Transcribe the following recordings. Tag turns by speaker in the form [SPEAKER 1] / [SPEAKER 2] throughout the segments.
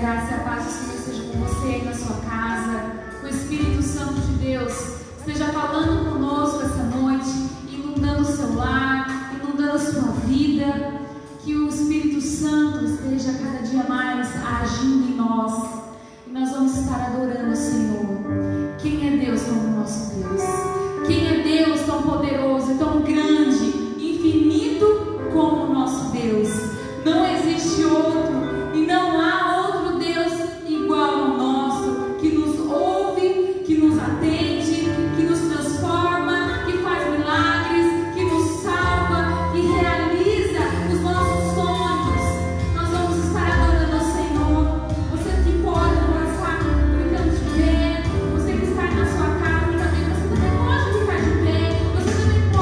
[SPEAKER 1] graça e a paz do Senhor seja com você aí na sua casa. O Espírito Santo de Deus esteja falando conosco essa noite, inundando o seu lar, inundando a sua vida. Que o Espírito Santo esteja cada dia mais agindo em nós. E nós vamos estar adorando o Senhor. Quem é Deus como o nosso Deus? Quem é Deus tão poderoso, tão grande, infinito como o nosso Deus? Não existe outro e não há outro Deus igual ao nosso, que nos ouve, que nos atende, que nos transforma, que faz milagres, que nos salva, que realiza os nossos sonhos. Nós vamos estar adorando o Senhor. Você que pode passar ficando de pé, você que está na sua casa também, você também pode ficar de pé, você também pode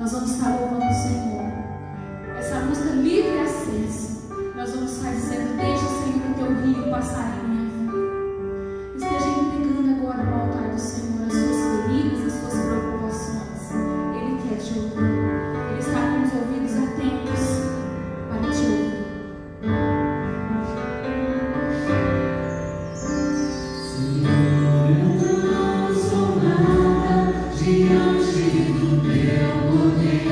[SPEAKER 1] nós vamos estar louvando o Senhor. Essa música livre acesso, nós vamos estar dizendo: deixa, Senhor, o teu rio passar em minha vida. Esteja entregando agora no altar do Senhor as suas feridas, as suas preocupações. Ele quer te ouvir. Ele está com os ouvidos atentos para te ouvir.
[SPEAKER 2] Senhor, eu não sou nada diante do teu poder.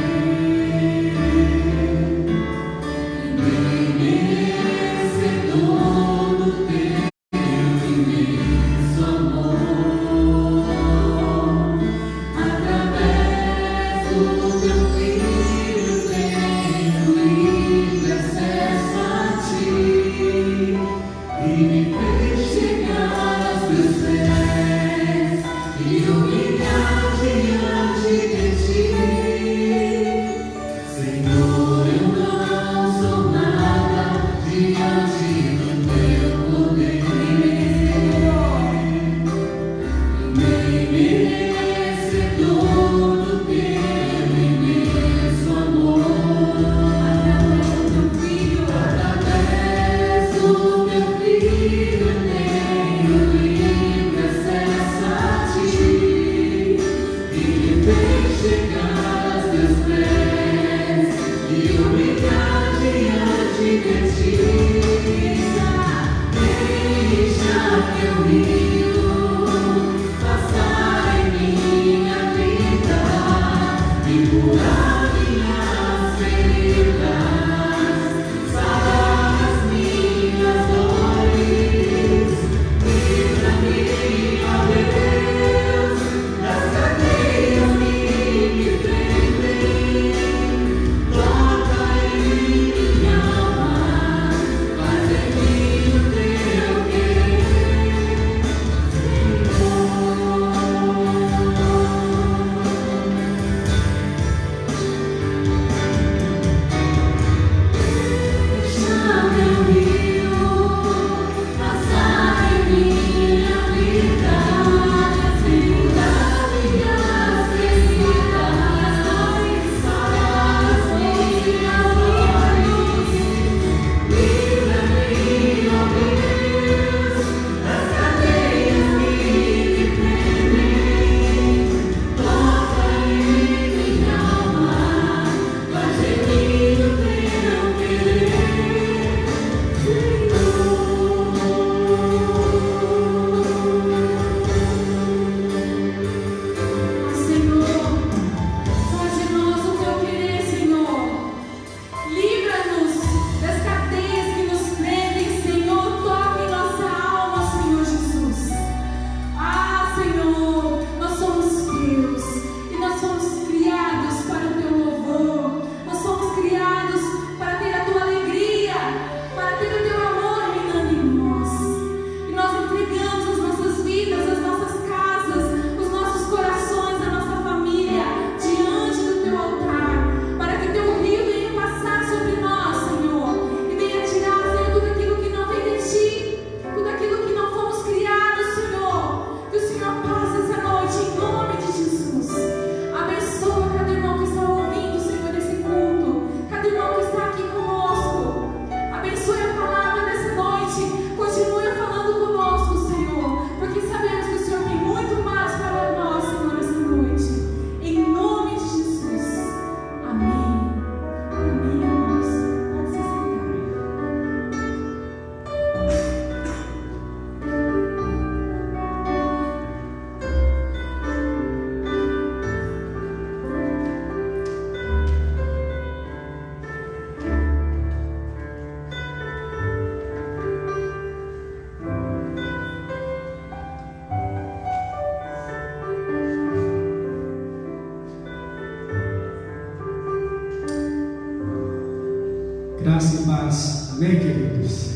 [SPEAKER 3] Graça e paz. Amém, queridos?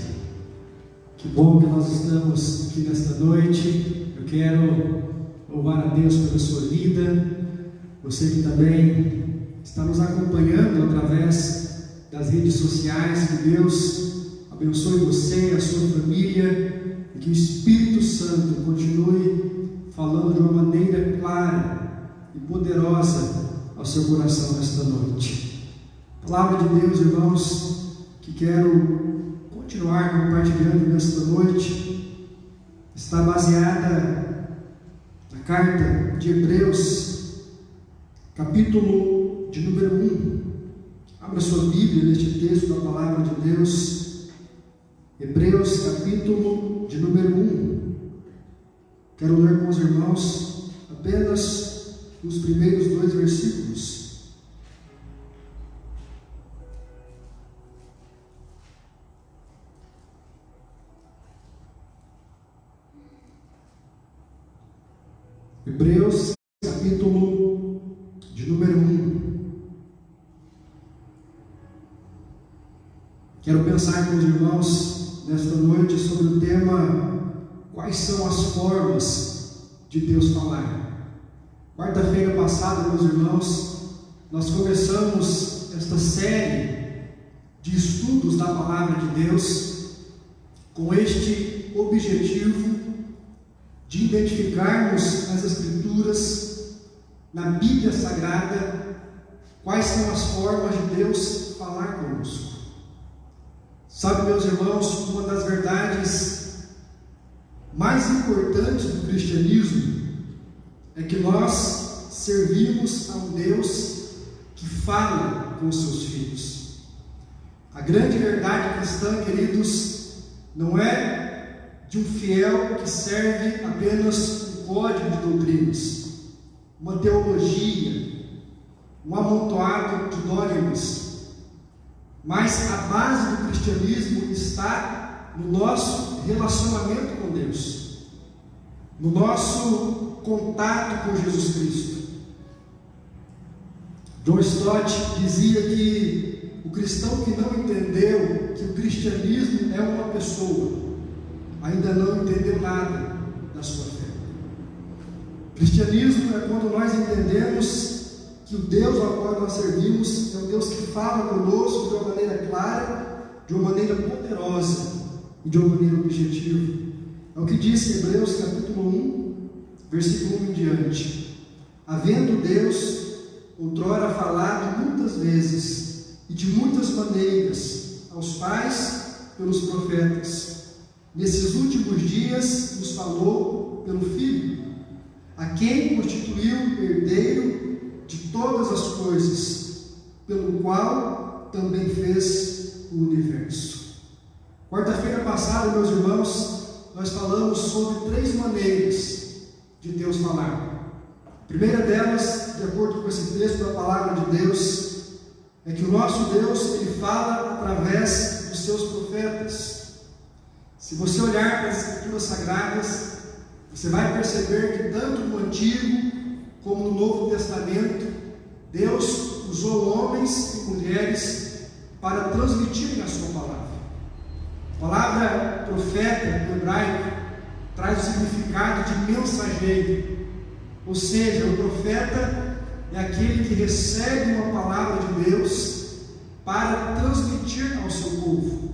[SPEAKER 3] Que bom que nós estamos aqui nesta noite. Eu quero louvar a Deus pela sua vida. Você que também está nos acompanhando através das redes sociais. Que Deus abençoe você e a sua família. E que o Espírito Santo continue falando de uma maneira clara e poderosa ao seu coração nesta noite. Palavra de Deus, irmãos, que quero continuar compartilhando nesta noite, está baseada na carta de Hebreus, capítulo de número 1. Abra sua Bíblia neste texto da palavra de Deus, Hebreus, capítulo de número 1. Quero ler com os irmãos apenas os primeiros 2 versículos. Hebreus, capítulo de número 1. Quero pensar com os irmãos nesta noite sobre o tema: quais são as formas de Deus falar? Quarta-feira passada, meus irmãos, nós começamos esta série de estudos da palavra de Deus com este objetivo de identificarmos nas Escrituras, na Bíblia Sagrada, quais são as formas de Deus falar conosco. Sabe, meus irmãos, uma das verdades mais importantes do cristianismo é que nós servimos a um Deus que fala com os seus filhos. A grande verdade cristã, queridos, não é de um fiel que serve apenas um código de doutrinas, uma teologia, um amontoado de dogmas, mas a base do cristianismo está no nosso relacionamento com Deus, no nosso contato com Jesus Cristo. John Stott dizia que o cristão que não entendeu que o cristianismo é uma pessoa, ainda não entendeu nada da sua fé. Cristianismo é quando nós entendemos que o Deus ao qual nós servimos é um Deus que fala conosco de uma maneira clara, de uma maneira poderosa e de uma maneira objetiva. É o que diz em Hebreus capítulo 1, versículo 1 em diante. Havendo Deus outrora falado muitas vezes e de muitas maneiras aos pais pelos profetas, nesses últimos dias nos falou pelo Filho, a quem constituiu herdeiro de todas as coisas, pelo qual também fez o universo. Quarta-feira passada, meus irmãos, nós falamos sobre 3 maneiras de Deus falar. A primeira delas, de acordo com esse texto da palavra de Deus, é que o nosso Deus, Ele fala através dos seus profetas. Se você olhar para as Escrituras Sagradas, você vai perceber que tanto no Antigo como no Novo Testamento, Deus usou homens e mulheres para transmitirem a sua palavra. A palavra profeta no hebraico traz o significado de mensageiro, ou seja, o profeta é aquele que recebe uma palavra de Deus para transmitir ao seu povo.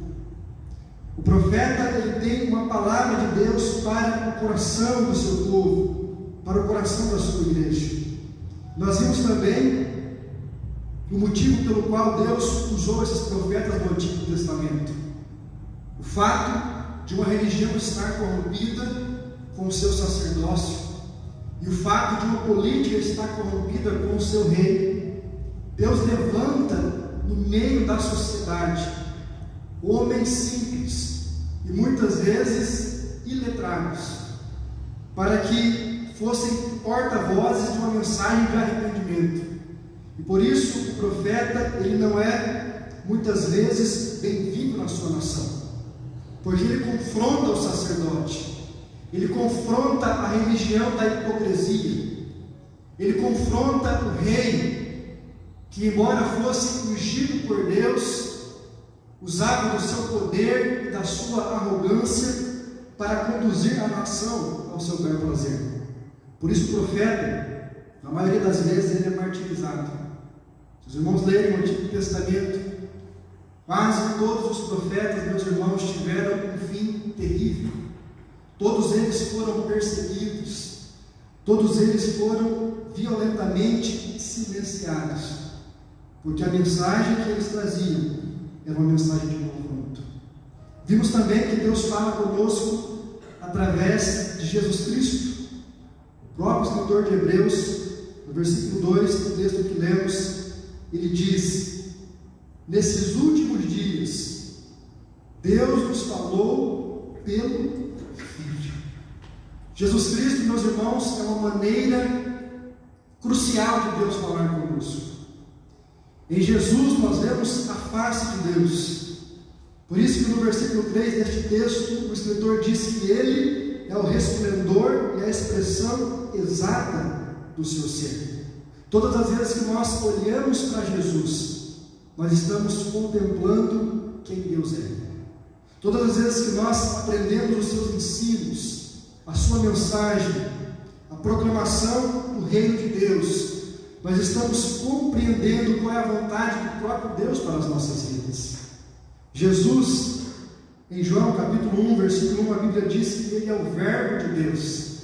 [SPEAKER 3] O profeta, ele tem uma palavra de Deus para o coração do seu povo, para o coração da sua igreja. Nós vimos também o motivo pelo qual Deus usou esses profetas do Antigo Testamento: o fato de uma religião estar corrompida com o seu sacerdócio, e o fato de uma política estar corrompida com o seu rei. Deus levanta no meio da sociedade homens simples e muitas vezes iletrados, para que fossem porta-vozes de uma mensagem de arrependimento. E por isso o profeta, ele não é muitas vezes bem-vindo na sua nação, porque ele confronta o sacerdote, ele confronta a religião da hipocrisia, ele confronta o rei, que embora fosse ungido por Deus, usava do seu poder e da sua arrogância para conduzir a nação ao seu bel prazer. Por isso o profeta, na maioria das vezes, ele é martirizado. Se os irmãos lerem o Antigo Testamento, quase todos os profetas, meus irmãos, tiveram um fim terrível. Todos eles foram perseguidos, todos eles foram violentamente silenciados, porque a mensagem que eles traziam era uma mensagem de confronto. Vimos também que Deus fala conosco através de Jesus Cristo. O próprio escritor de Hebreus, no versículo 2 do texto que lemos, ele diz: nesses últimos dias, Deus nos falou pelo Filho. Jesus Cristo, meus irmãos, é uma maneira crucial de Deus falar conosco. Em Jesus nós vemos a face de Deus. Por isso que no versículo 3 deste texto, o escritor diz que Ele é o resplendor e a expressão exata do seu ser. Todas as vezes que nós olhamos para Jesus, nós estamos contemplando quem Deus é. Todas as vezes que nós aprendemos os seus ensinos, a sua mensagem, a proclamação do reino de Deus, nós estamos compreendendo qual é a vontade do próprio Deus para as nossas vidas. Jesus, em João capítulo 1, versículo 1, a Bíblia diz que Ele é o Verbo de Deus.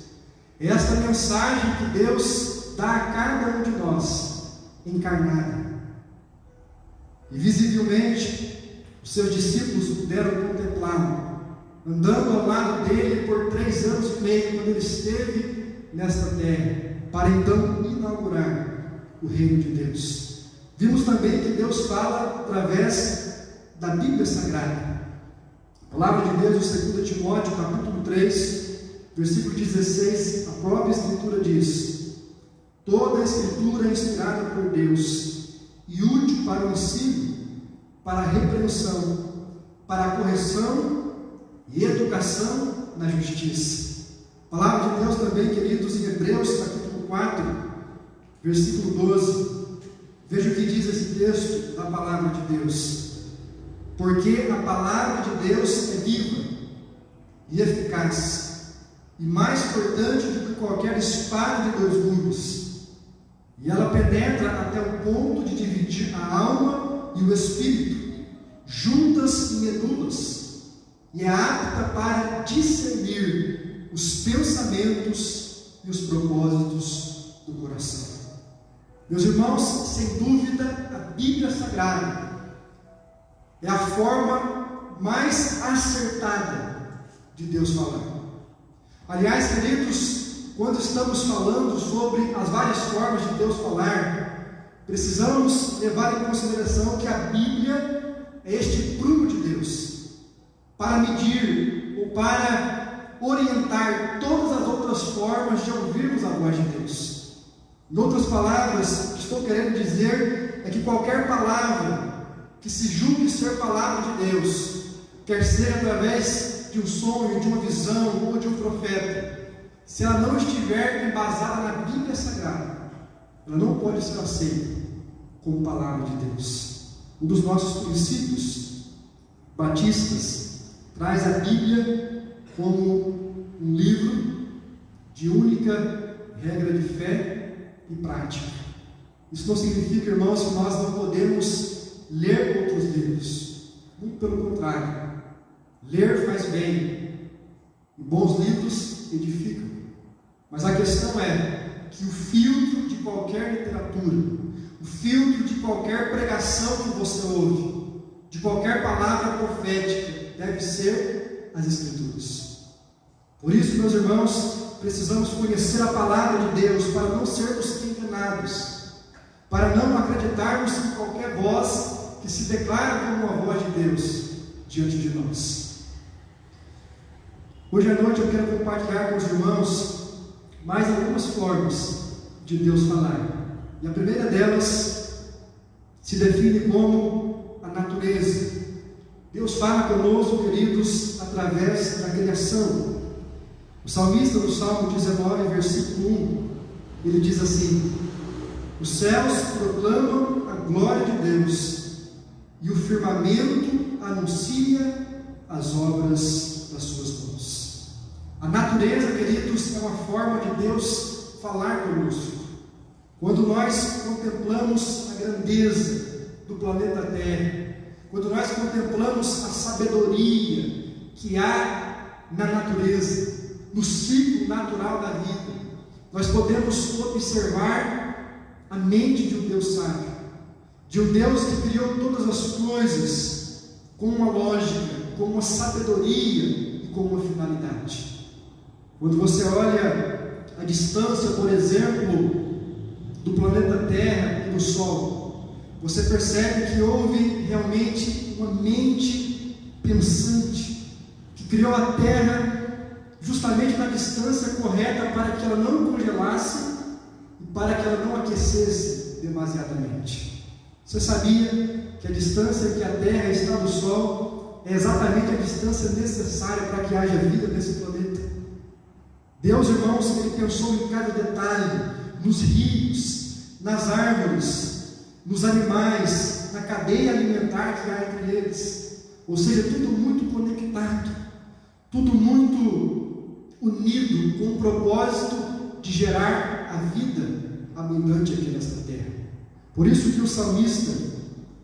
[SPEAKER 3] É esta mensagem que Deus dá a cada um de nós, encarnada. E visivelmente, os seus discípulos puderam contemplá-lo, andando ao lado dele por 3 anos e meio, quando ele esteve nesta terra, para então inaugurar o reino de Deus. Vimos também que Deus fala através da Bíblia Sagrada. A palavra de Deus em 2 Timóteo capítulo 3, versículo 16, a própria Escritura diz: toda a Escritura é inspirada por Deus e útil para o ensino, para a repreensão, para a correção e educação na justiça. A palavra de Deus também, queridos, em Hebreus capítulo 4, versículo 12, veja o que diz esse texto da palavra de Deus: porque a palavra de Deus é viva e eficaz, e mais cortante do que qualquer espada de 2 gumes, e ela penetra até o ponto de dividir a alma e o espírito, juntas e medulas, e é apta para discernir os pensamentos e os propósitos do coração. Meus irmãos, sem dúvida, a Bíblia Sagrada é a forma mais acertada de Deus falar. Aliás, queridos, quando estamos falando sobre as várias formas de Deus falar, precisamos levar em consideração que a Bíblia é este prumo de Deus para medir ou para orientar todas as outras formas de ouvirmos a voz de Deus. Em outras palavras, o que estou querendo dizer é que qualquer palavra que se julgue ser palavra de Deus, quer seja através de um sonho, de uma visão ou de um profeta, se ela não estiver embasada na Bíblia Sagrada, ela não pode ser aceita como palavra de Deus. Um dos nossos princípios batistas traz a Bíblia como um livro de única regra de fé e prática. Isso não significa, irmãos, que nós não podemos ler outros livros. Muito pelo contrário, ler faz bem, e bons livros edificam. Mas a questão é que o filtro de qualquer literatura, o filtro de qualquer pregação que você ouve, de qualquer palavra profética, deve ser as Escrituras. Por isso, meus irmãos, precisamos conhecer a palavra de Deus para não sermos enganados, para não acreditarmos em qualquer voz que se declara como uma voz de Deus diante de nós. Hoje à noite eu quero compartilhar com os irmãos mais algumas formas de Deus falar. E a primeira delas se define como a natureza. Deus fala conosco, queridos, através da criação. O salmista, no Salmo 19, versículo 1, ele diz assim: os céus proclamam a glória de Deus, e o firmamento anuncia as obras das suas mãos. A natureza, queridos, é uma forma de Deus falar conosco. Quando nós contemplamos a grandeza do planeta Terra, quando nós contemplamos a sabedoria que há na natureza, no ciclo natural da vida, nós podemos observar a mente de um Deus sábio, de um Deus que criou todas as coisas com uma lógica, com uma sabedoria e com uma finalidade. Quando você olha a distância, por exemplo, do planeta Terra e do Sol, você percebe que houve realmente uma mente pensante, que criou a Terra justamente na distância correta para que ela não congelasse e para que ela não aquecesse demasiadamente. Você sabia que a distância que a Terra está do Sol é exatamente a distância necessária para que haja vida nesse planeta? Deus, irmãos, Ele pensou em cada detalhe, nos rios, nas árvores, nos animais, na cadeia alimentar que há entre eles. Ou seja, tudo muito conectado, tudo muito unido com o propósito de gerar a vida abundante aqui nesta terra. Por isso que o salmista,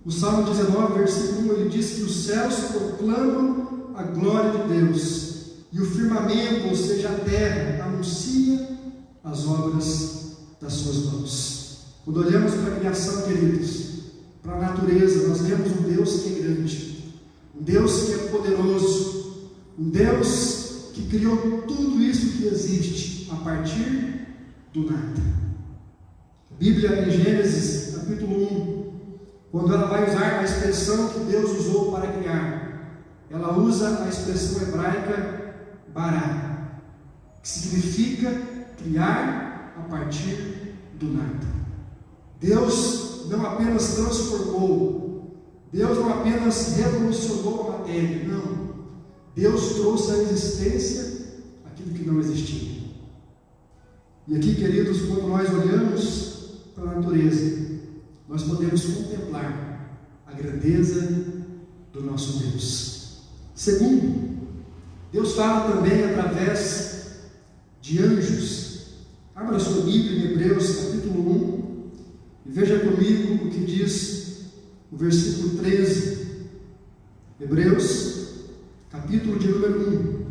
[SPEAKER 3] o Salmo 19, versículo 1, ele diz que os céus proclamam a glória de Deus, e o firmamento, ou seja, a terra, anuncia as obras das suas mãos. Quando olhamos para a criação, queridos, para a natureza, nós vemos um Deus que é grande, um Deus que é poderoso, um Deus que criou tudo isso que existe a partir do nada. A Bíblia, em Gênesis, capítulo 1, quando ela vai usar a expressão que Deus usou para criar, ela usa a expressão hebraica bará, que significa criar a partir do nada. Deus não apenas transformou, Deus não apenas revolucionou a matéria, não. Deus trouxe à existência aquilo que não existia. E aqui, queridos, quando nós olhamos para a natureza, nós podemos contemplar a grandeza do nosso Deus. Segundo, Deus fala também através de anjos. Abra sua Bíblia em Hebreus capítulo 1 e veja comigo o que diz o versículo 13. Hebreus capítulo de número 1.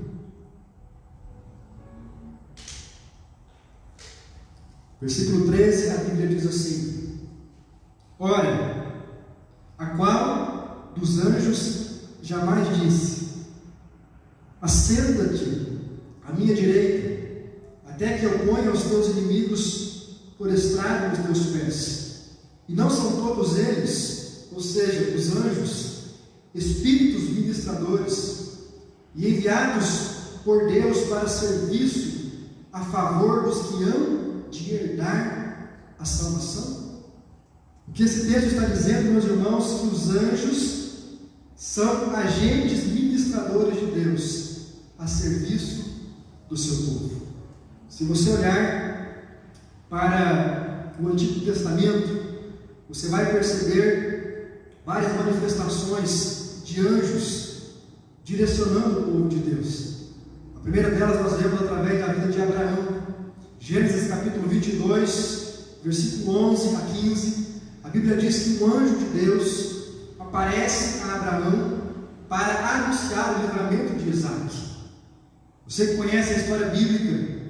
[SPEAKER 3] Versículo 13, a Bíblia diz assim: ora, a qual dos anjos jamais disse: assenta-te à minha direita, até que eu ponha os teus inimigos por estrado dos teus pés. E não são todos eles, ou seja, os anjos, espíritos ministradores, e enviados por Deus para serviço a favor dos que hão de herdar a salvação? O que esse texto está dizendo, meus irmãos, que os anjos são agentes ministradores de Deus a serviço do seu povo. Se você olhar para o Antigo Testamento, você vai perceber várias manifestações de anjos direcionando o povo de Deus. A primeira delas nós vemos através da vida de Abraão. Gênesis capítulo 22, versículo 11 a 15, a Bíblia diz que um anjo de Deus aparece a Abraão para anunciar o livramento de Isaac. Você que conhece a história bíblica,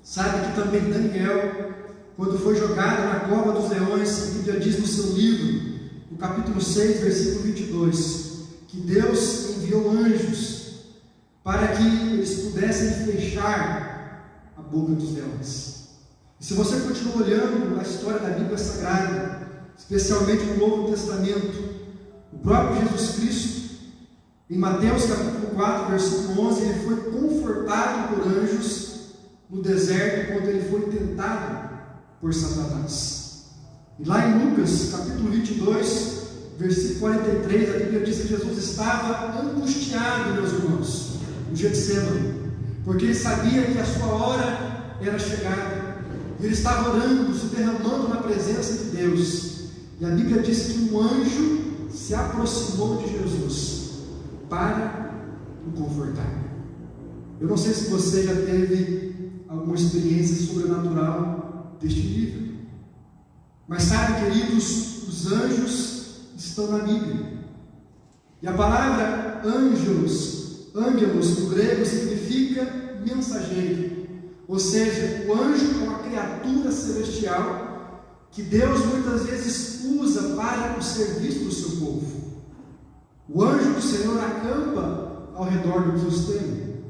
[SPEAKER 3] sabe que também Daniel, quando foi jogado na cova dos leões, a Bíblia diz no seu livro, no capítulo 6, versículo 22, que Deus enviou anjos para que eles pudessem fechar a boca dos leões. E se você continua olhando a história da Bíblia Sagrada, especialmente no Novo Testamento, o próprio Jesus Cristo, em Mateus capítulo 4, versículo 11, ele foi confortado por anjos no deserto quando ele foi tentado por Satanás. E lá em Lucas capítulo 22, versículo 43, a Bíblia diz que Jesus estava angustiado, meus irmãos, no Getsemane, porque ele sabia que a sua hora era chegada. Ele estava orando, se derramando na presença de Deus. E a Bíblia diz que um anjo se aproximou de Jesus para o confortar. Eu não sei se você já teve alguma experiência sobrenatural deste nível, mas sabe, queridos, os anjos estão na Bíblia. E a palavra ângelos no grego significa mensageiro, Ou seja, o anjo é uma criatura celestial que Deus muitas vezes usa para o serviço do seu povo. O anjo do Senhor acampa ao redor do que os teme,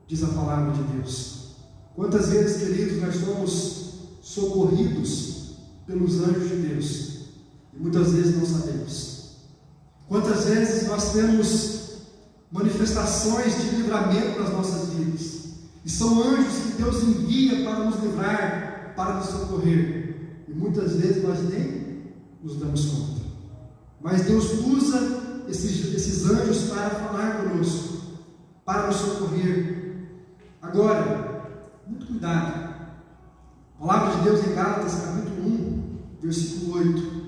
[SPEAKER 3] diz a palavra de Deus. Quantas vezes, queridos, nós somos socorridos pelos anjos de Deus e muitas vezes não sabemos. Quantas vezes nós temos manifestações de livramento nas nossas vidas, e são anjos que Deus envia para nos livrar, para nos socorrer, e muitas vezes nós nem nos damos conta. Mas Deus usa esses anjos para falar conosco, para nos socorrer. Agora, muito cuidado. A palavra de Deus em Gálatas capítulo 1, versículo 8.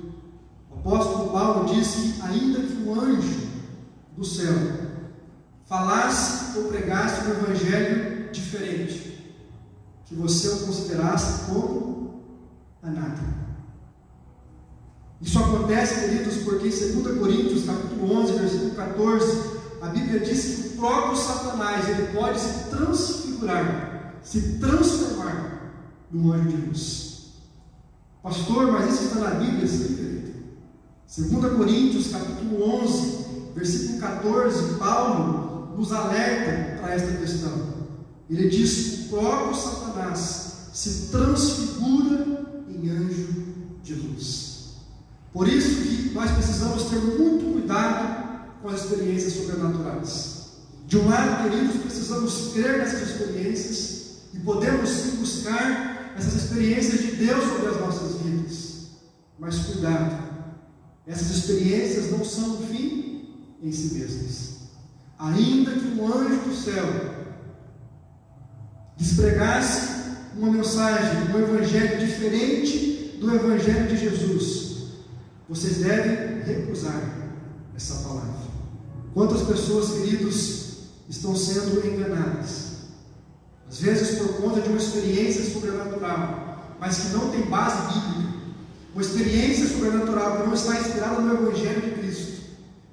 [SPEAKER 3] O apóstolo Paulo diz que ainda que um anjo do céu falasse ou pregasse um evangelho diferente, que você o considerasse como anátema. Isso acontece, queridos, porque em 2 Coríntios capítulo 11, versículo 14, a Bíblia diz que o próprio Satanás, ele pode se transfigurar, se transformar num anjo de luz. Pastor, mas isso está na Bíblia? Sim, querido. 2 Coríntios capítulo 11, versículo 14, Paulo nos alerta para esta questão. Ele diz que o próprio Satanás se transfigura em anjo de luz. Por isso que nós precisamos ter muito cuidado com as experiências sobrenaturais. De um lado, queridos, precisamos crer nessas experiências e podemos sim buscar essas experiências de Deus sobre as nossas vidas. Mas cuidado, essas experiências não são um fim em si mesmas. Ainda que um anjo do céu lhes pregasse uma mensagem, um evangelho diferente do evangelho de Jesus, vocês devem recusar essa palavra. Quantas pessoas, queridos, estão sendo enganadas, às vezes por conta de uma experiência sobrenatural, mas que não tem base bíblica, uma experiência sobrenatural que não está inspirada no evangelho de Cristo,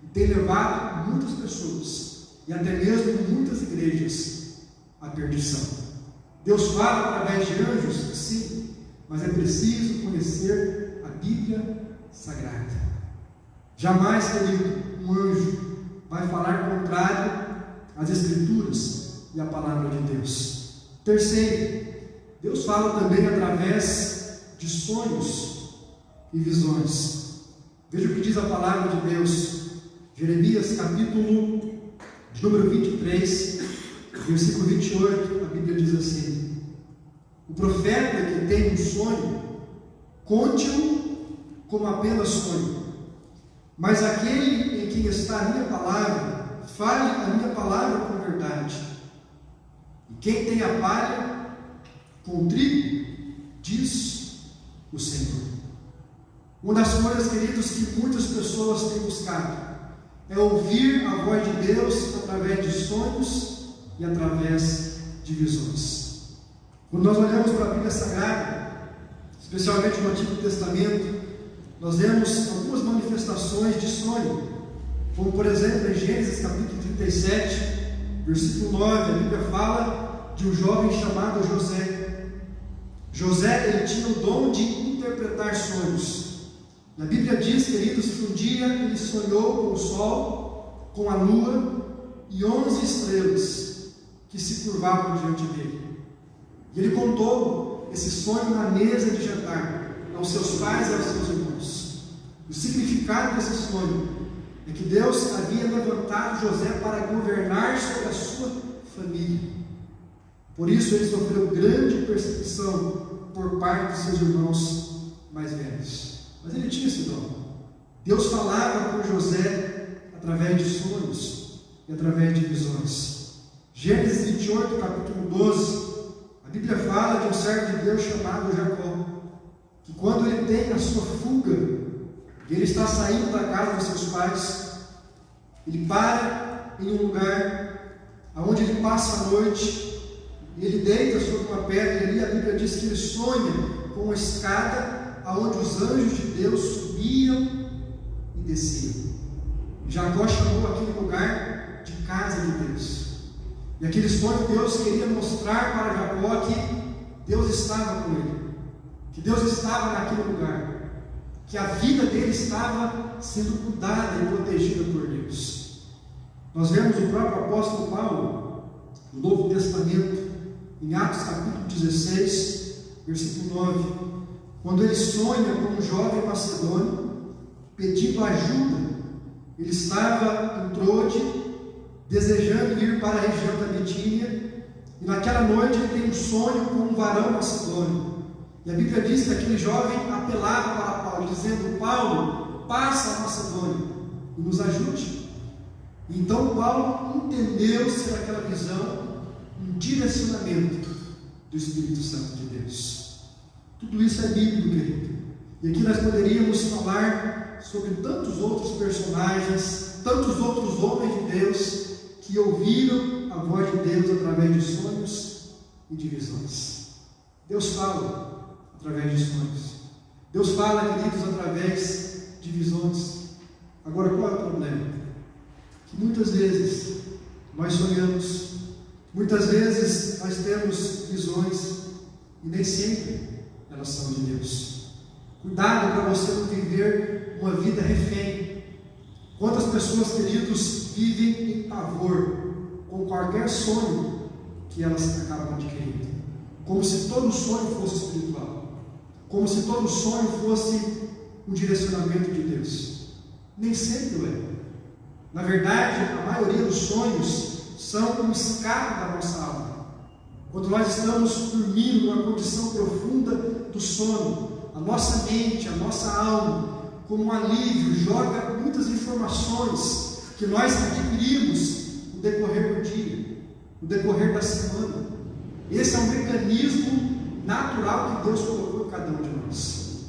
[SPEAKER 3] e tem levado muitas pessoas, e até mesmo muitas igrejas, à perdição. Deus fala através de anjos? Sim, mas é preciso conhecer a Bíblia Sagrada. Jamais, querido, um anjo vai falar contrário às Escrituras e à palavra de Deus. Terceiro, Deus fala também através de sonhos e visões. Veja o que diz a palavra de Deus, Jeremias capítulo de número 23, versículo 28, a Bíblia diz assim: o profeta que tem um sonho, conte-o como apenas sonho, mas aquele em quem está a minha palavra, fale a minha palavra com verdade. E quem tem a palha com trigo, diz o Senhor. Uma das coisas, queridos, que muitas pessoas têm buscado é ouvir a voz de Deus através de sonhos e através de visões. Quando nós olhamos para a Bíblia Sagrada, especialmente no Antigo Testamento, nós vemos algumas manifestações de sonho, como por exemplo em Gênesis capítulo 37, versículo 9, a Bíblia fala de um jovem chamado José. José, ele tinha o dom de interpretar sonhos. Na Bíblia diz, queridos, que um dia ele sonhou com o sol, com a lua e 11 estrelas que se curvavam diante dele. E ele contou esse sonho na mesa de jantar aos seus pais e aos seus irmãos. O significado desse sonho é que Deus havia levantado José para governar sobre a sua família. Por isso ele sofreu grande perseguição por parte de seus irmãos mais velhos. Mas ele tinha esse dom. Deus falava com José através de sonhos e através de visões. Gênesis 28, capítulo 12, a Bíblia fala de um servo de Deus chamado Jacó, que quando ele tem a sua fuga, ele está saindo da casa dos seus pais, ele para em um lugar onde ele passa a noite, e ele deita sobre uma pedra, e ali a Bíblia diz que ele sonha com uma escada aonde os anjos de Deus subiam e desciam. Jacó chamou aquele lugar de casa de Deus. E aquele sonho Deus queria mostrar para Jacó que Deus estava com ele, que Deus estava naquele lugar, que a vida dele estava sendo cuidada e protegida por Deus. Nós vemos o próprio apóstolo Paulo, no Novo Testamento, em Atos capítulo 16, versículo 9, quando ele sonha com um jovem macedônio, pedindo ajuda. Ele estava em Trode, desejando ir para a região da Bitínia, e naquela noite ele tem um sonho com um varão macedônio. E a Bíblia diz que aquele jovem apelava para Paulo, dizendo: Paulo, passa a Macedônia e nos ajude. E então Paulo entendeu ser aquela visão um direcionamento do Espírito Santo de Deus. Tudo isso é bíblico, querido. E aqui nós poderíamos falar sobre tantos outros personagens, tantos outros homens de Deus que ouviram a voz de Deus através de sonhos e de visões. Deus fala através de sonhos. Deus fala, queridos, através de visões. Agora, qual é o problema? Que muitas vezes nós sonhamos, muitas vezes nós temos visões e nem sempre elas são de Deus. Cuidado para você não viver uma vida refém. Quantas pessoas, queridos, vivem em pavor com qualquer sonho que elas acabam adquirindo, como se todo sonho fosse espiritual, como se todo sonho fosse um direcionamento de Deus. Nem sempre o é. Na verdade, a maioria dos sonhos são um escape da nossa alma. Quando nós estamos dormindo numa condição profunda do sono, a nossa mente, a nossa alma, como um alívio, joga muitas informações que nós adquirimos no decorrer do dia, no decorrer da semana. Esse é um mecanismo natural que Deus colocou em cada um de nós.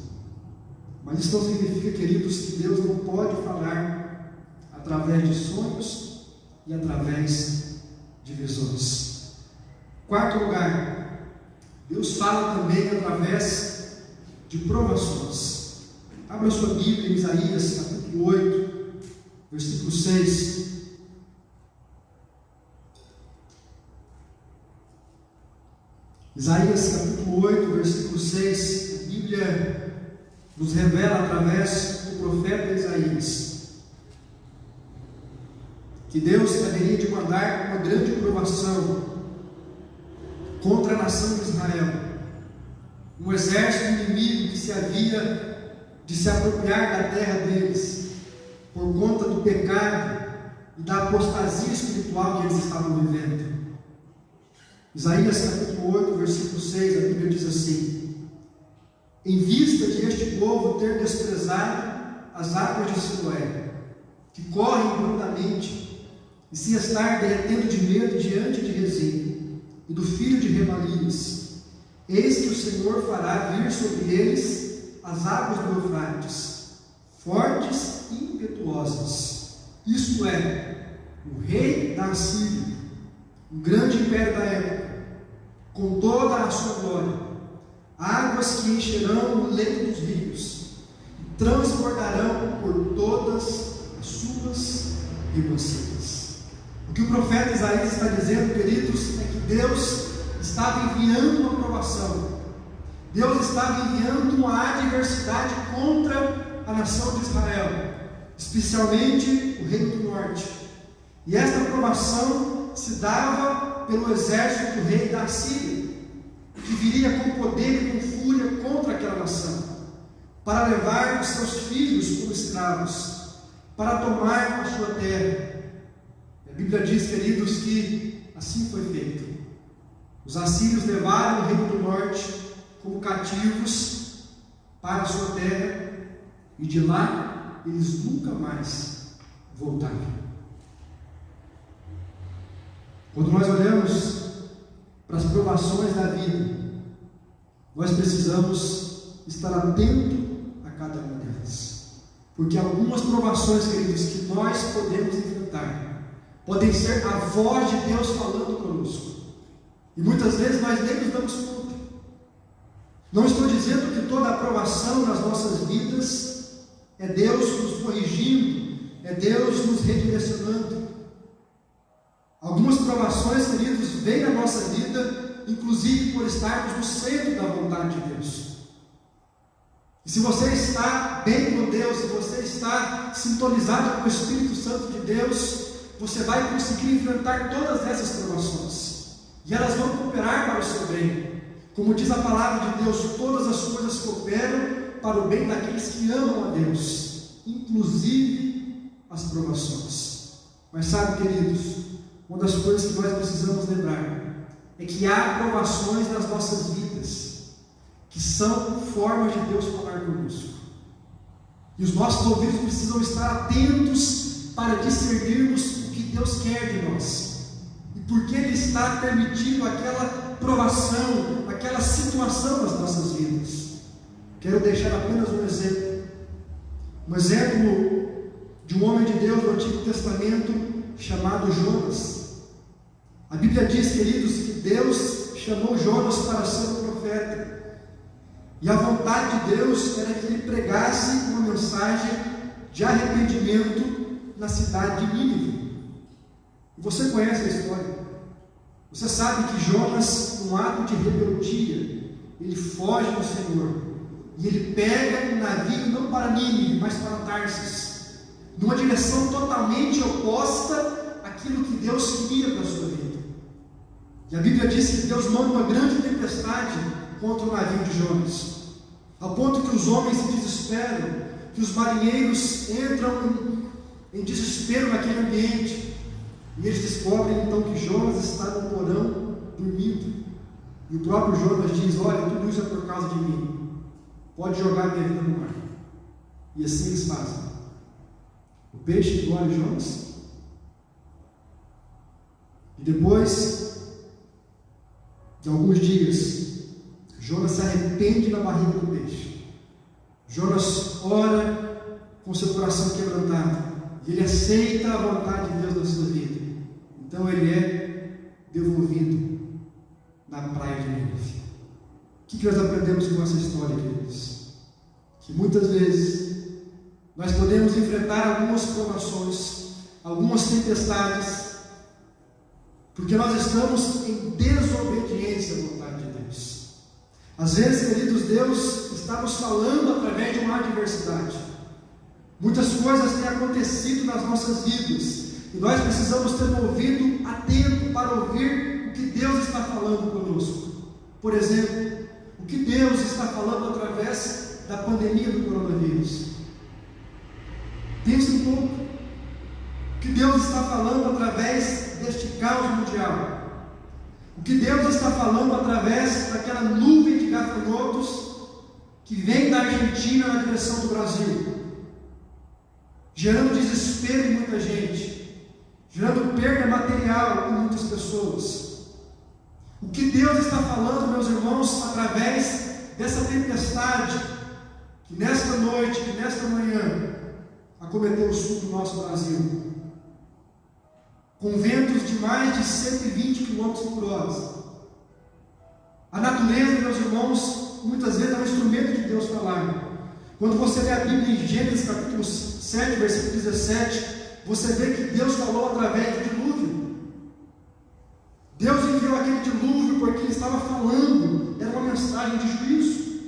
[SPEAKER 3] Mas isso não significa, queridos, que Deus não pode falar através de sonhos e através de visões. Quarto lugar, Deus fala também através de provações. Abra sua Bíblia em Isaías capítulo 8, versículo 6. Isaías capítulo 8, versículo 6. A Bíblia nos revela através do profeta Isaías que Deus haveria de mandar uma grande provação contra a nação de Israel, um exército inimigo que se havia de se apropriar da terra deles por conta do pecado e da apostasia espiritual que eles estavam vivendo. Isaías capítulo 8, versículo 6, a Bíblia diz assim: em vista de este povo ter desprezado as águas de Siloé, que correm prontamente, e se estar derretendo de medo diante de Rezim e do filho de Remalias, eis que o Senhor fará vir sobre eles as águas do Eufrates, fortes e impetuosas. Isto é, o rei da Assíria, um grande império da época, com toda a sua glória, águas que encherão o leito dos rios, e transbordarão por todas as suas ribanceiras. O que o profeta Isaías está dizendo, queridos, é que Deus estava enviando uma provação. Deus estava enviando uma adversidade contra a nação de Israel, especialmente o reino do norte. E esta provação se dava pelo exército do rei da Assíria, que viria com poder e com fúria contra aquela nação, para levar os seus filhos como escravos, para tomar a sua terra. A Bíblia diz, queridos, que assim foi feito. Os assírios levaram o reino do norte como cativos para a sua terra, e de lá eles nunca mais voltaram. Quando nós olhamos para as provações da vida, nós precisamos estar atento a cada uma delas, porque algumas provações, queridos, que nós podemos enfrentar podem ser a voz de Deus falando conosco, e muitas vezes nós nem nos damos conta. Não estou dizendo que toda aprovação nas nossas vidas é Deus nos corrigindo, é Deus nos redirecionando. Algumas provações, queridos, vêm na nossa vida inclusive por estarmos no centro da vontade de Deus. E se você está bem com Deus, se você está sintonizado com o Espírito Santo de Deus, você vai conseguir enfrentar todas essas provações. E elas vão cooperar para o seu bem. Como diz a palavra de Deus, todas as coisas cooperam para o bem daqueles que amam a Deus, inclusive as provações. Mas sabe, queridos, uma das coisas que nós precisamos lembrar é que há provações nas nossas vidas que são formas de Deus falar conosco. E os nossos ouvidos precisam estar atentos para discernirmos o que Deus quer de nós. E por que Ele está permitindo aquela provação, aquela situação nas nossas vidas. Quero deixar apenas um exemplo. Um exemplo de um homem de Deus do Antigo Testamento chamado Jonas. A Bíblia diz, queridos, que Deus chamou Jonas para ser um profeta. E a vontade de Deus era que ele pregasse uma mensagem de arrependimento na cidade de Nínive. E você conhece a história. Você sabe que Jonas, num ato de rebeldia, ele foge do Senhor. E ele pega um navio não para Nínive, mas para Tarsis, numa direção totalmente oposta àquilo que Deus queria para a sua vida. E a Bíblia diz que Deus manda uma grande tempestade contra o navio de Jonas, ao ponto que os homens se desesperam, que os marinheiros entram em desespero naquele ambiente, e eles descobrem então que Jonas está no porão dormindo. E o próprio Jonas diz: olha, tudo isso é por causa de mim, pode jogar minha vida no mar. E assim eles fazem. O peixe engole Jonas, e depois de alguns dias, Jonas se arrepende na barriga do peixe. Jonas ora com seu coração quebrantado, e ele aceita a vontade de Deus na sua vida. Então ele é devolvido na praia de Nínive. O que nós aprendemos com essa história, queridos? Que muitas vezes nós podemos enfrentar algumas provações, algumas tempestades, porque nós estamos em desobediência à vontade de Deus. Às vezes, queridos, Deus está nos falando através de uma adversidade. Muitas coisas têm acontecido nas nossas vidas, e nós precisamos ter um ouvido atento para ouvir o que Deus está falando conosco. Por exemplo, o que Deus está falando através da pandemia do coronavírus. Pense um pouco. O que Deus está falando através deste caos mundial. O que Deus está falando através daquela nuvem de gafanhotos que vem da Argentina na direção do Brasil, gerando desespero em muita gente, gerando perda material em muitas pessoas. O que Deus está falando, meus irmãos, através dessa tempestade que nesta noite, que nesta manhã acometeu o sul do nosso Brasil, com ventos de mais de 120 km por hora. A natureza, meus irmãos, muitas vezes é um instrumento de Deus falar. Quando você lê a Bíblia em Gênesis capítulo 7, versículo 17, você vê que Deus falou através do dilúvio. Deus enviou aquele dilúvio porque Ele estava falando, era uma mensagem de juízo.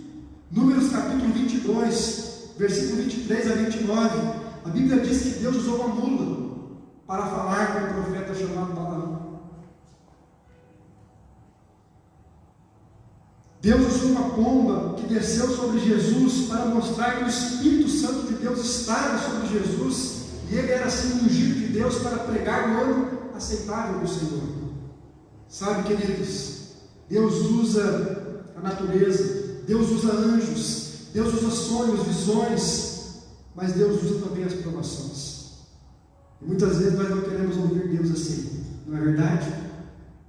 [SPEAKER 3] Números capítulo 22, versículo 23 a 29, a Bíblia diz que Deus usou uma mula para falar com o profeta chamado Balaão. Deus usou uma pomba que desceu sobre Jesus para mostrar que o Espírito Santo de Deus estava sobre Jesus, e ele era assim ungido de Deus para pregar o ano aceitável do Senhor. Sabe, queridos, Deus usa a natureza, Deus usa anjos, Deus usa sonhos, visões, mas Deus usa também as provações. E muitas vezes nós não queremos ouvir Deus assim, não é verdade?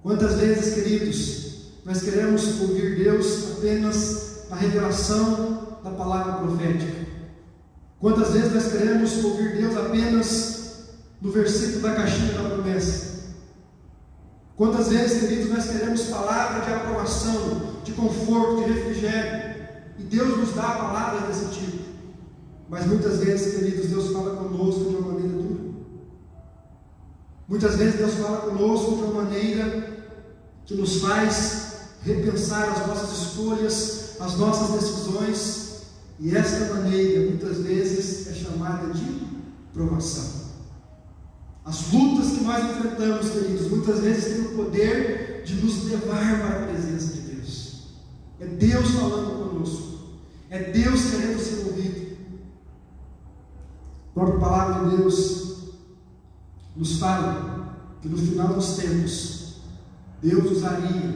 [SPEAKER 3] Quantas vezes, queridos, nós queremos ouvir Deus apenas na revelação da palavra profética? Quantas vezes nós queremos ouvir Deus apenas no versículo da caixinha da promessa? Quantas vezes, queridos, nós queremos palavra de aprovação, de conforto, de refrigério, e Deus nos dá palavras desse tipo? Mas muitas vezes, queridos, Deus fala conosco de uma maneira dura. Muitas vezes Deus fala conosco de uma maneira que nos faz repensar as nossas escolhas, as nossas decisões, e esta maneira muitas vezes é chamada de provação. As lutas que nós enfrentamos, queridos, muitas vezes têm o poder de nos levar para a presença de Deus. É Deus falando conosco, é Deus querendo ser ouvido. A própria palavra de Deus nos fala que no final dos tempos Deus usaria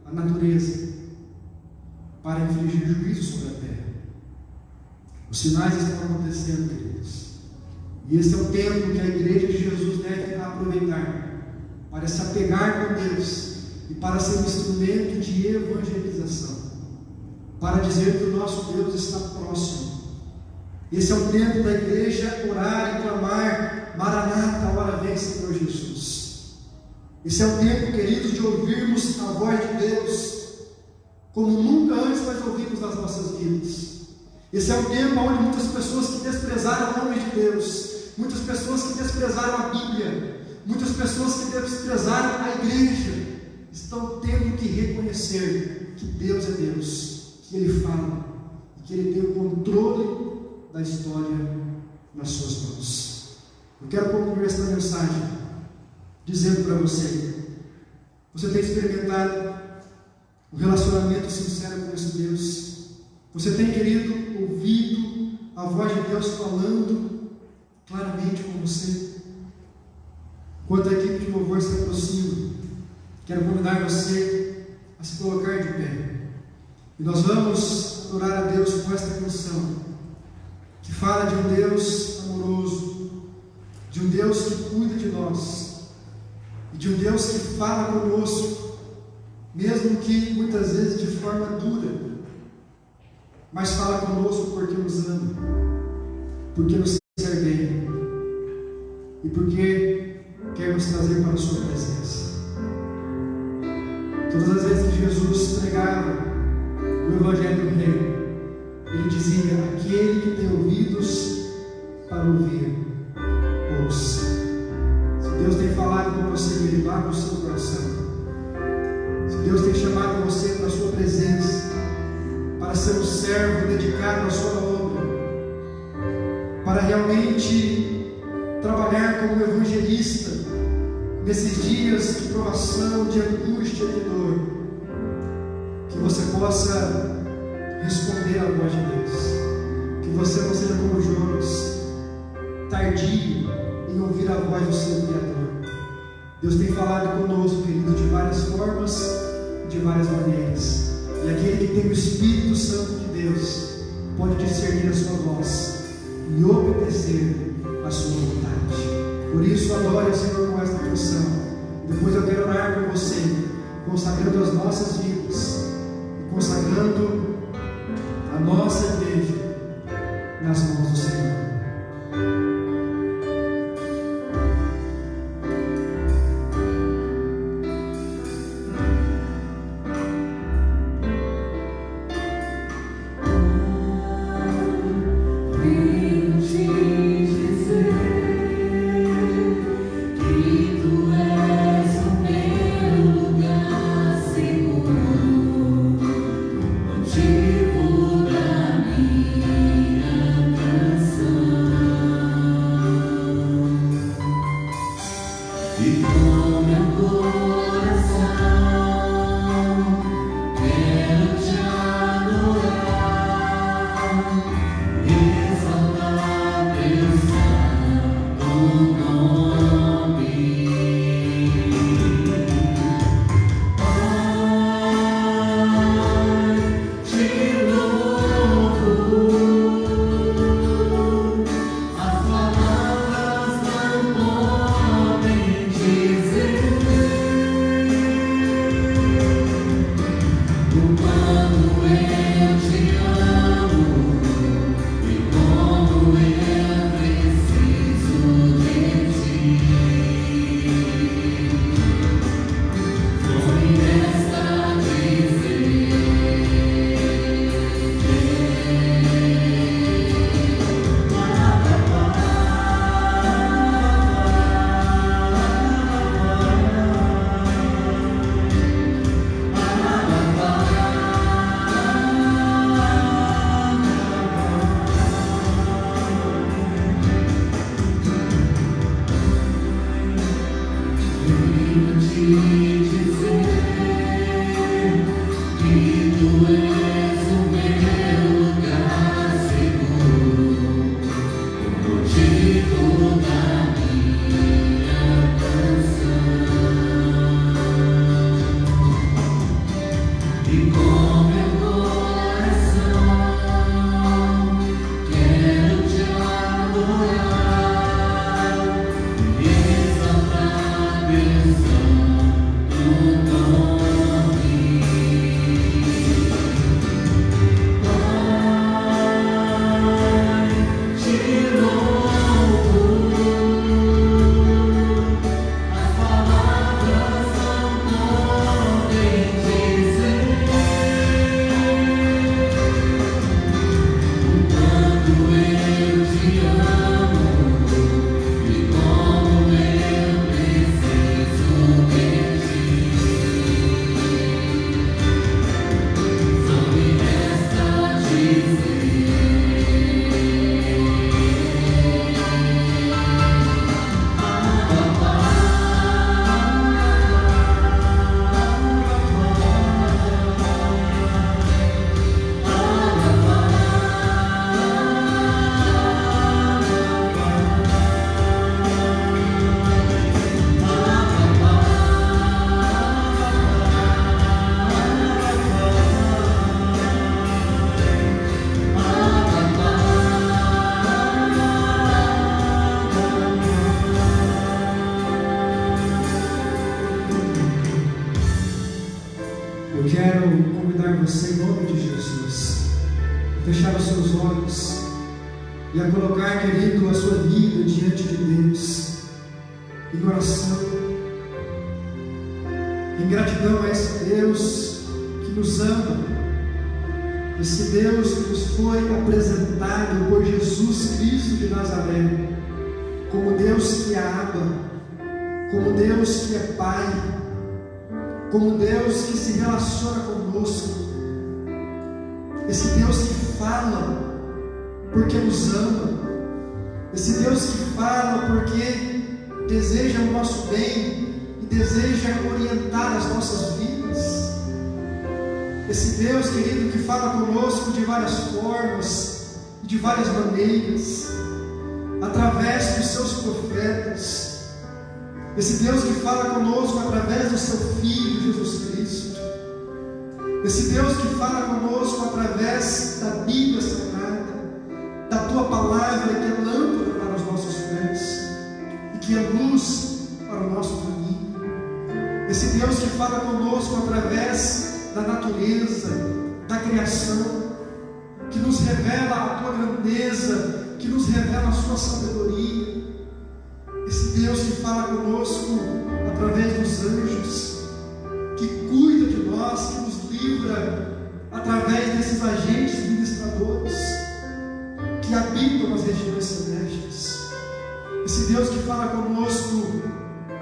[SPEAKER 3] a natureza para infligir juízo sobre a terra. Os sinais estão acontecendo, queridos, e esse é o tempo que a igreja de Jesus deve aproveitar para se apegar com Deus e para ser um instrumento de evangelização, para dizer que o nosso Deus está próximo. Esse é o tempo da igreja orar e clamar: Maranata, hora vem, Senhor Jesus. Esse é o tempo, queridos, de ouvirmos a voz de Deus como nunca antes nós ouvimos nas nossas vidas. Esse é o tempo onde muitas pessoas que desprezaram o nome de Deus, muitas pessoas que desprezaram a Bíblia, muitas pessoas que desprezaram a igreja, estão tendo que reconhecer que Deus é Deus, que Ele fala e que Ele tem o controle da história nas suas mãos. Eu quero concluir esta mensagem dizendo para você: você tem experimentado um relacionamento sincero com esse Deus? Você tem, querido, ouvido a voz de Deus falando claramente com você? Enquanto a equipe de louvor se aproxima, quero convidar você a se colocar de pé, e nós vamos adorar a Deus com esta canção, que fala de um Deus amoroso, de um Deus que cuida de nós, e de um Deus que fala conosco, mesmo que muitas vezes de forma dura, mas fala conosco porque nos ama, porque nos quer bem e porque quer nos trazer para a sua presença. Todas as vezes que Jesus pregava o Evangelho do Reino, Ele dizia: aquele que tem ouvidos para ouvir, ouça. Se Deus tem falado com você, Ele vá para o seu coração. Se Deus tem chamado você para a sua presença, para ser um servo dedicado à sua obra, para realmente trabalhar como evangelista nesses dias de provação, de angústia, de dor, que você possa responder à voz de Deus, que você não seja como Jonas, tardio em ouvir a voz do seu Criador. Deus tem falado conosco, querido, de várias formas, de várias maneiras, e aquele que tem o Espírito Santo de Deus pode discernir a sua voz e obedecer a sua vontade. Por isso, adore o Senhor com esta canção. Depois eu quero orar por você, consagrando as nossas vidas e consagrando a nossa igreja nas mãos do Senhor.
[SPEAKER 2] Jesus.
[SPEAKER 3] você em nome de Jesus. Fechar os seus olhos e a colocar, querido, a sua vida diante de Deus, em oração, em gratidão a esse Deus que nos ama, esse Deus que nos foi apresentado por Jesus Cristo de Nazaré, como Deus que é Abba, como Deus que é Pai, como Deus que se relaciona conosco, esse Deus que fala porque nos ama, esse Deus que fala porque deseja o nosso bem e deseja orientar as nossas vidas, esse Deus, querido, que fala conosco de várias formas, de várias maneiras, através dos seus profetas, esse Deus que fala conosco através do seu Filho Jesus Cristo, esse Deus que fala conosco através da Bíblia Sagrada, da Tua Palavra, que é lâmpada para os nossos pés e que é luz para o nosso caminho, esse Deus que fala conosco através da natureza, da criação, que nos revela a Tua grandeza, que nos revela a Sua sabedoria, esse Deus que fala conosco através dos anjos, que cuida de nós, que nos livra através desses agentes ministradores que habitam nas regiões celestes, esse Deus que fala conosco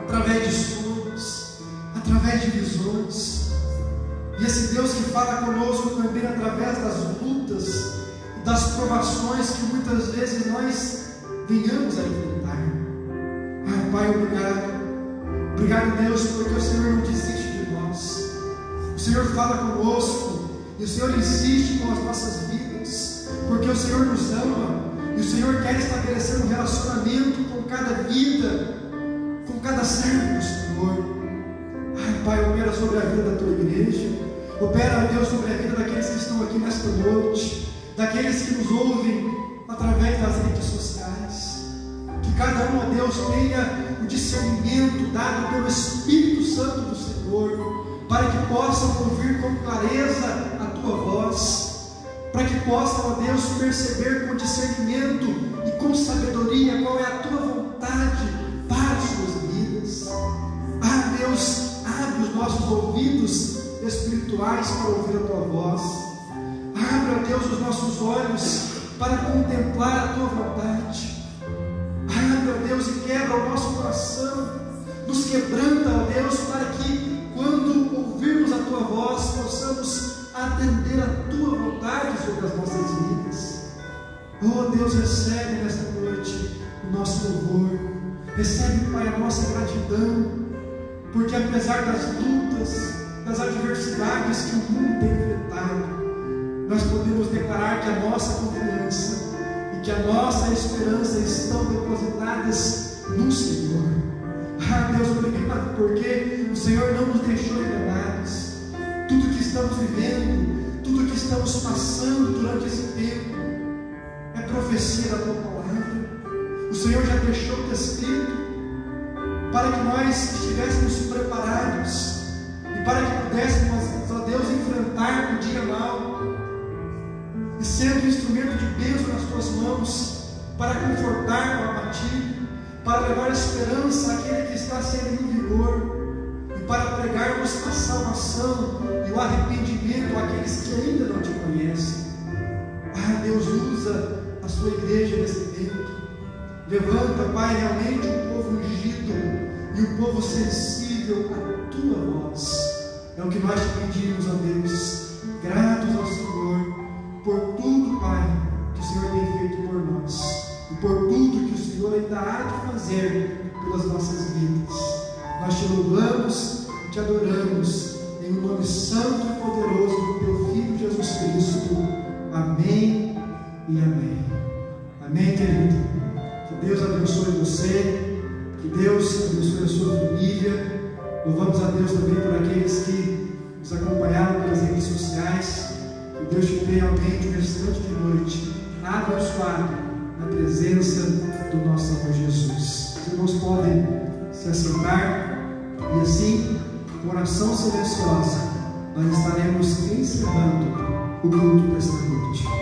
[SPEAKER 3] através de sonhos, através de visões, e esse Deus que fala conosco também através das lutas e das provações que muitas vezes nós venhamos a enfrentar. Ai, Pai, obrigado Deus, porque o Senhor não desiste de nós, o Senhor fala conosco e o Senhor insiste com as nossas vidas, porque o Senhor nos ama e o Senhor quer estabelecer um relacionamento com cada vida, com cada servo do Senhor. Ai, Pai, opera sobre a vida da Tua igreja, opera, Deus, sobre a vida daqueles que estão aqui nesta noite, daqueles que nos ouvem através das redes sociais, que cada um, ó Deus, tenha o discernimento dado pelo Espírito Santo do Senhor, para que possam ouvir com clareza a Tua voz, para que possam, ó Deus, perceber com discernimento e com sabedoria qual é a Tua vontade para as suas vidas. Ah, Deus, abre os nossos ouvidos espirituais para ouvir a Tua voz. Abre, ó Deus, os nossos olhos para contemplar a Tua vontade. Abre, ó Deus, e quebra o nosso coração, nos quebranta, ó Deus, para que quando ouvirmos a Tua voz possamos atender a Tua vontade sobre as nossas vidas. Oh Deus, recebe nesta noite o nosso louvor, recebe, Pai, a nossa gratidão, porque apesar das lutas, das adversidades que o mundo tem enfrentado, nós podemos declarar que a nossa confiança e que a nossa esperança estão depositadas no Senhor. Ah, Deus, obrigado, porque o Senhor não nos deixou enganados. Tudo que estamos vivendo, tudo que estamos passando durante esse tempo é profecia da Tua palavra. O Senhor já deixou descrito para que nós estivéssemos preparados e para que pudéssemos, ó Deus, enfrentar o dia mau e sendo instrumento de bênção nas Tuas mãos para confortar o abatido, para levar esperança àquele que está sem nenhum vigor e para pregarmos a salvação e o arrependimento àqueles que ainda não Te conhecem. Ah, Deus, usa a Sua igreja nesse tempo. Levanta, Pai, realmente um povo ungido e um povo sensível à Tua voz. É o que nós Te pedimos, ó Deus, gratos ao Senhor por tudo, Pai, que o Senhor tem feito por nós e por tudo que o Senhor ainda há de fazer pelas nossas vidas. Nós Te louvamos e Te adoramos em um nome santo e poderoso do Teu Filho Jesus Cristo. Amém e amém. Amém, querido. Que Deus abençoe você, que Deus abençoe a sua família. Louvamos a Deus também por aqueles que nos acompanharam pelas redes sociais. Que Deus te dê realmente um restante de noite abençoado na presença do nosso Senhor Jesus. Os irmãos podem se assentar e assim, com oração silenciosa, nós estaremos encerrando o culto desta noite.